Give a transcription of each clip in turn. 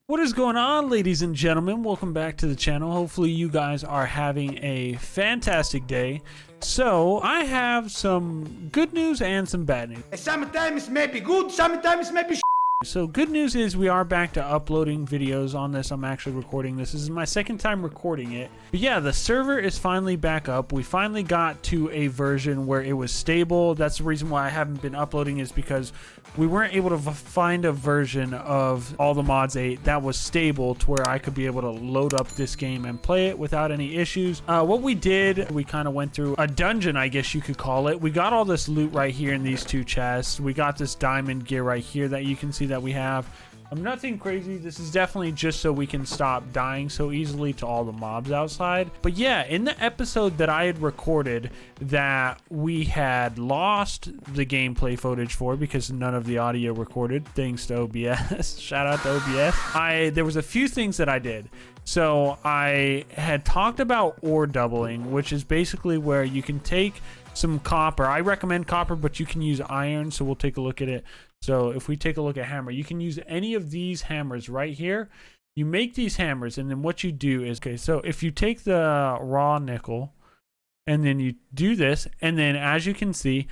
What is going on, ladies and gentlemen? Welcome back to the channel. Hopefully you guys are having a fantastic day. So I have some good news and some bad news. Sometimes maybe good, sometimes maybe So good news is we are back to uploading videos on this. I'm actually recording this. This is my second time recording it. But yeah, the server is finally back up. We finally got to a version where it was stable. That's the reason why I haven't been uploading, is because we weren't able to find a version of All the Mods 8 that was stable to where I could be able to load up this game and play it without any issues. What we did, we kind of went through a dungeon, I guess you could call it. We got all this loot right here in these two chests. We got this diamond gear right here that you can see that we have. Nothing crazy. This is definitely just so we can stop dying so easily to all the mobs outside. But yeah, in the episode that I had recorded that we had lost the gameplay footage for because none of the audio recorded, thanks to OBS. Shout out to OBS. There was a few things that I did. So I had talked about ore doubling, which is basically where you can take some copper. I recommend copper, but you can use iron, so we'll take a look at it. So if we take a look at hammer, you can use any of these hammers right here. You make these hammers, and then what you do is, okay, so if you take the raw nickel and then you do this, and then as you can see,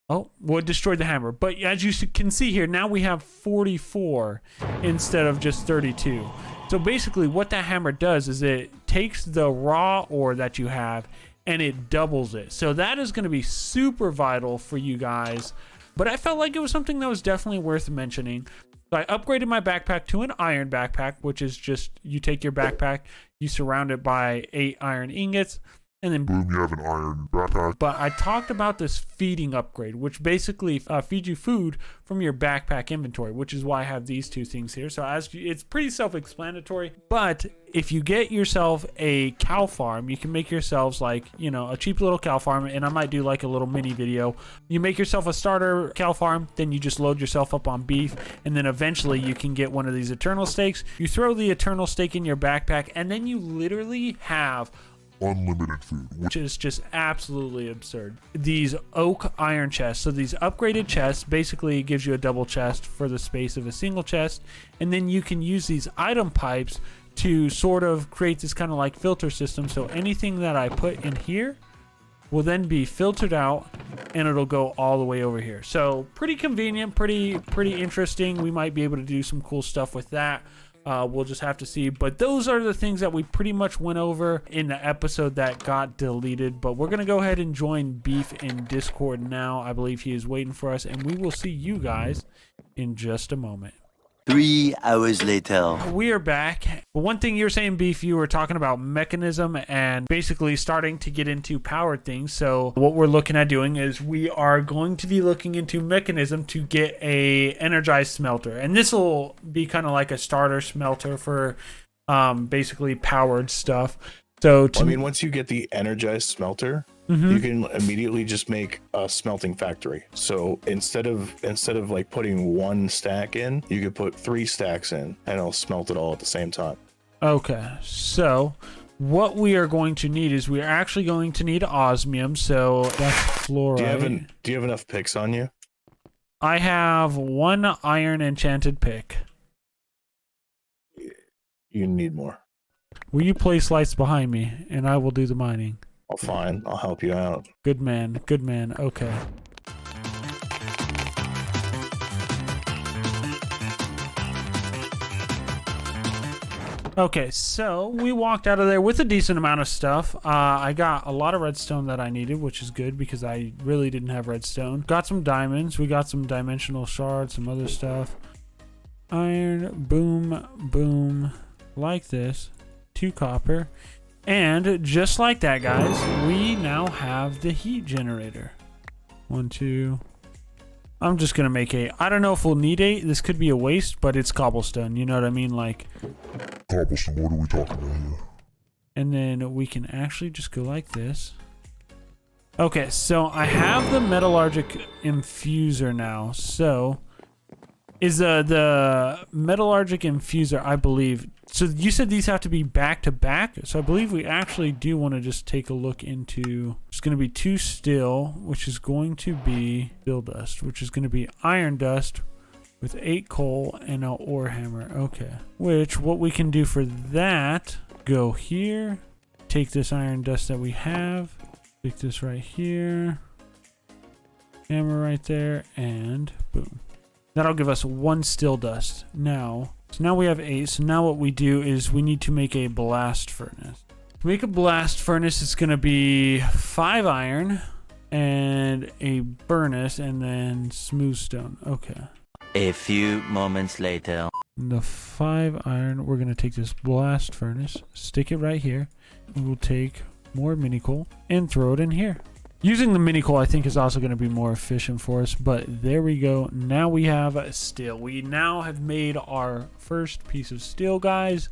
oh, well, it destroyed the hammer. But as you can see here, now we have 44 instead of just 32. So basically what that hammer does is it takes the raw ore that you have and it doubles it. So that is going to be super vital for you guys. But I felt like it was something that was definitely worth mentioning. So I upgraded my backpack to an iron backpack, which is just, you take your backpack, you surround it by 8 iron ingots, and then boom, you have an iron backpack. But I talked about this feeding upgrade, which basically feeds you food from your backpack inventory, which is why I have these two things here. So it's pretty self-explanatory. But if you get yourself a cow farm, you can make yourselves like, you know, a cheap little cow farm, and I might do like a little mini video. You make yourself a starter cow farm, then you just load yourself up on beef, and then eventually you can get one of these eternal steaks. You throw the eternal steak in your backpack, and then you literally have unlimited food, which is just absolutely absurd. These oak iron chests, so these upgraded chests basically gives you a double chest for the space of a single chest, and then you can use these item pipes to sort of create this kind of like filter system. So anything that I put in here will then be filtered out, and it'll go all the way over here. So pretty convenient, pretty interesting. We might be able to do some cool stuff with that. We'll just have to see. But those are the things that we pretty much went over in the episode that got deleted. But we're going to go ahead and join Beef in Discord now. I believe he is waiting for us, and we will see you guys in just a moment. 3 hours later. We are back. But one thing you were saying, Beef, you were talking about Mekanism and basically starting to get into powered things. So what we're looking at doing is we are going to be looking into Mekanism to get a energized smelter. And this will be kind of like a starter smelter for basically powered stuff. So I mean, once you get the energized smelter, you can immediately just make a smelting factory. So instead of like putting 1 stack in, you could put 3 stacks in, and it'll smelt it all at the same time. Okay, so what we are going to need is we're actually going to need osmium. So that's fluorite. Do you have enough picks on you? I have 1 iron enchanted pick. You need more. Will you place lights behind me, and I will do the mining? Oh, fine. I'll help you out. Good man. Good man. Okay. Okay, so we walked out of there with a decent amount of stuff. I got a lot of redstone that I needed, which is good because I really didn't have redstone. Got some diamonds. We got some dimensional shards, some other stuff. Iron, boom, boom, like this. 2 copper. And just like that, guys, we now have the heat generator. 1, 2. I'm just going to make 8. I don't know if we'll need 8. This could be a waste, but it's cobblestone. You know what I mean? Like, cobblestone, what are we talking about here? And then we can actually just go like this. Okay, so I have the metallurgic infuser now. So is the metallurgic infuser, I believe. So you said these have to be back to back. So I believe we actually do want to just take a look into, it's going to be 2 steel, which is going to be steel dust, which is going to be iron dust, with 8 coal and an ore hammer. Okay. Which, what we can do for that, go here, take this iron dust that we have, stick this right here, hammer right there, and boom. That'll give us 1 steel dust. Now, so now we have 8. So now what we do is we need to make a blast furnace. To make a blast furnace, it's going to be 5 iron and a furnace and then smooth stone. Okay. A few moments later. The 5 iron, we're going to take this blast furnace, stick it right here. And we'll take more mini coal and throw it in here. Using the mini coal, I think, is also going to be more efficient for us, but there we go. Now we have steel. We now have made our first piece of steel, guys.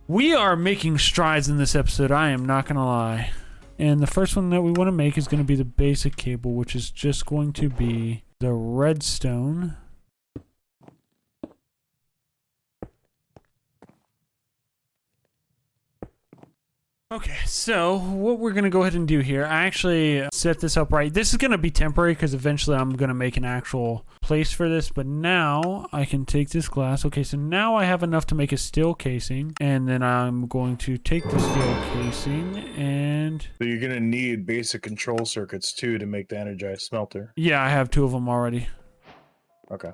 We are making strides in this episode, I am not going to lie. And the first one that we want to make is going to be the basic cable, which is just going to be the redstone. Okay, so what we're going to go ahead and do here, I actually set this up right. This is going to be temporary because eventually I'm going to make an actual place for this, but now I can take this glass. Okay, so now I have enough to make a steel casing, and then I'm going to take the steel casing and... So you're going to need basic control circuits too to make the energized smelter. Yeah, I have 2 of them already. Okay.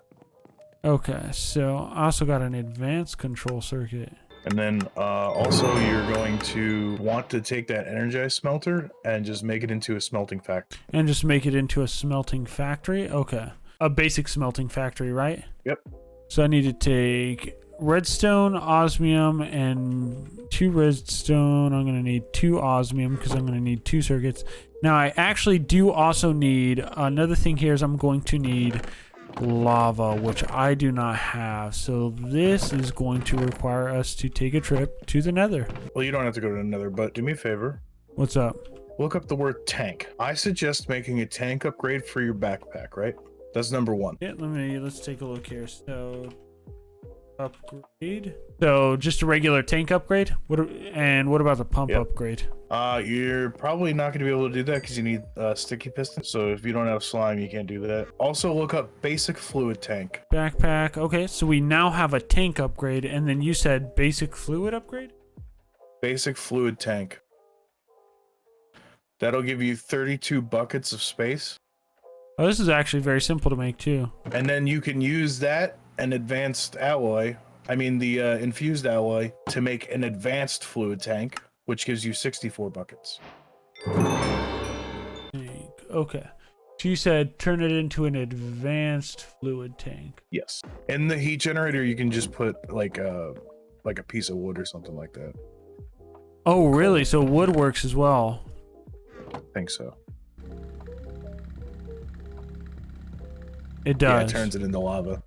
Okay, so I also got an advanced control circuit. And then also you're going to want to take that energized smelter and just make it into a smelting factory. And just make it into a smelting factory? Okay. A basic smelting factory, right? Yep. So I need to take redstone, osmium, and 2 redstone. I'm going to need 2 osmium because I'm going to need 2 circuits. Now I actually do also need, another thing here is I'm going to need lava, which I do not have, so this is going to require us to take a trip to the nether. Well, you don't have to go to the nether, but do me a favor. What's up? Look up the word tank. I suggest making a tank upgrade for your backpack, right? That's number 1. Yeah, let's take a look here. So upgrade. So just a regular tank upgrade? What about the pump upgrade? You're probably not going to be able to do that because you need sticky piston. So if you don't have slime, you can't do that. Also, look up basic fluid tank. Backpack. Okay, so we now have a tank upgrade, and then you said basic fluid upgrade? Basic fluid tank. That'll give you 32 buckets of space. Oh, this is actually very simple to make too. And then you can use that and advanced alloy. The infused alloy to make an advanced fluid tank, which gives you 64 buckets. Okay. So you said turn it into an advanced fluid tank. Yes. In the heat generator, you can just put like a piece of wood or something like that. Oh, really? So wood works as well. I think so. It does. Yeah, it turns it into lava.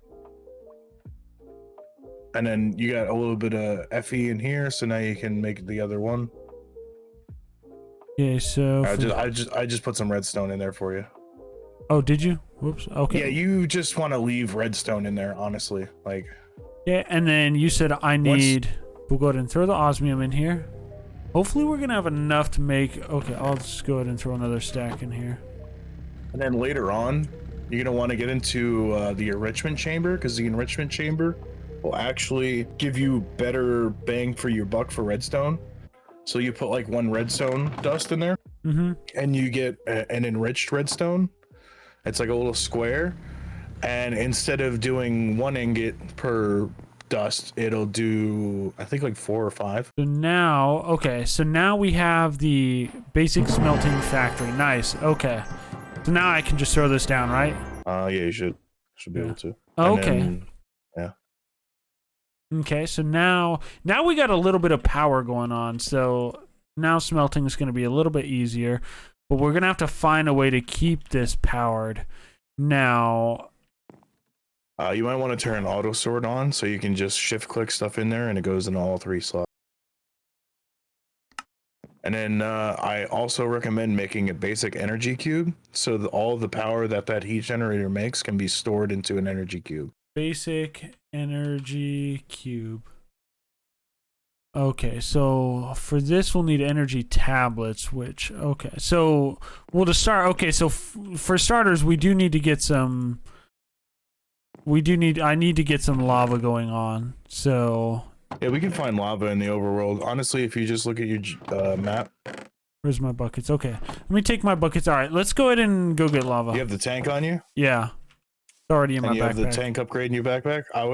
And then you got a little bit of Fe in here, so now you can make the other one. Yeah, so I just put some redstone in there for you. Oh, did you? Whoops. Okay. Yeah, you just want to leave redstone in there, honestly. Like. Yeah, and then you said we'll go ahead and throw the osmium in here. Hopefully we're gonna have enough to make. Okay, I'll just go ahead and throw another stack in here. And then later on, you're gonna want to get into the enrichment chamber, because the enrichment chamber will actually give you better bang for your buck for redstone. So you put like 1 redstone dust in there, and you get an enriched redstone. It's like a little square, and instead of doing 1 ingot per dust, it'll do, I think, like 4 or 5. So now we have the basic smelting factory. Nice. Okay. So now I can just throw this down, right? Yeah, you should be able to. Okay. Yeah. Okay, so now we got a little bit of power going on, so now smelting is going to be a little bit easier, but we're going to have to find a way to keep this powered. Now, you might want to turn auto sort on so you can just shift click stuff in there and it goes in all 3 slots. And then I also recommend making a basic energy cube so that all the power that heat generator makes can be stored into an energy cube. Basic energy cube. Okay, so for this we'll need energy tablets, which, okay, so we'll just start. Okay, so for starters, we do need to get some we do need. I need to get some lava going on. So Yeah, we can find lava in the overworld. Honestly, if you just look at your map. Where's my buckets? Okay, let me take my buckets. All right, let's go ahead and go get lava. You have the tank on you? Yeah, it's already in my backpack. You have the tank upgrade in your backpack? I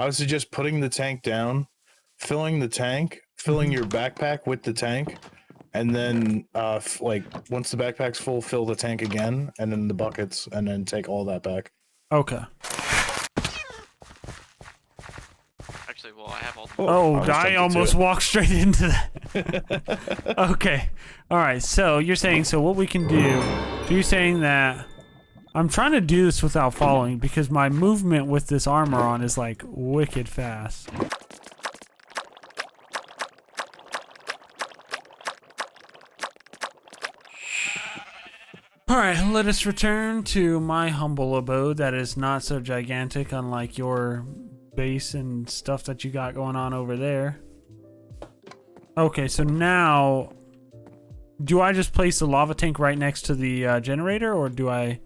would suggest putting the tank down, filling the tank, filling your backpack with the tank, and then like once the backpack's full, fill the tank again, and then the buckets, and then take all that back. Okay. Actually, well, I have all. Oh, I almost walked straight into that. Okay. All right. So you're saying what we can do? So you're saying that I'm trying to do this without falling because my movement with this armor on is like wicked fast. Alright, let us return to my humble abode that is not so gigantic, unlike your base and stuff that you got going on over there. Okay, so now, do I just place the lava tank right next to the generator, or do I...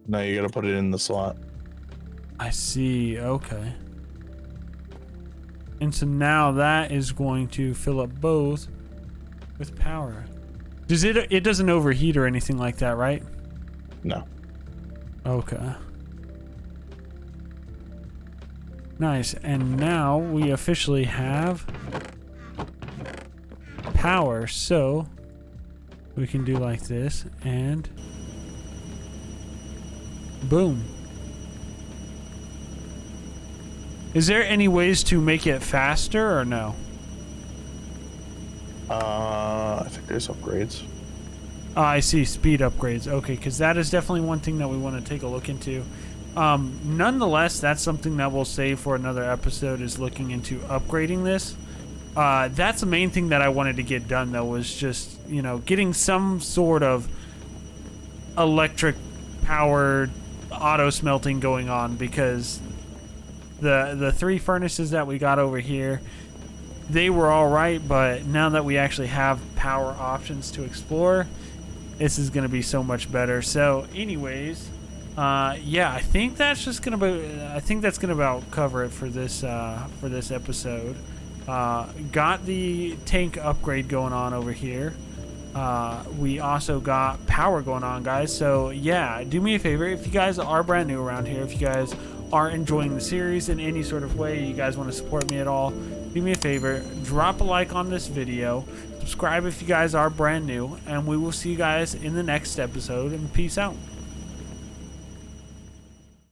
No, you gotta put it in the slot. I see, okay. And so now that is going to fill up both with power. Does it doesn't overheat or anything like that, right? No. Okay. Nice. And now we officially have power. So we can do like this and boom. Is there any ways to make it faster or no? I think there's upgrades. I see, speed upgrades. Okay, because that is definitely one thing that we want to take a look into. Nonetheless, that's something that we'll save for another episode, is looking into upgrading this. That's the main thing that I wanted to get done, though, was just, you know, getting some sort of electric powered auto smelting going on, because the 3 furnaces that we got over here, they were all right, but now that we actually have power options to explore, this is going to be so much better. So anyways, yeah, I think that's just going to be, I think that's going to about cover it for this episode. Got the tank upgrade going on over here. We also got power going on, guys. So yeah, do me a favor, if you guys are brand new around here, if you guys are enjoying the series in any sort of way, you guys want to support me at all, do me a favor, drop a like on this video, subscribe if you guys are brand new, and we will see you guys in the next episode, and peace out.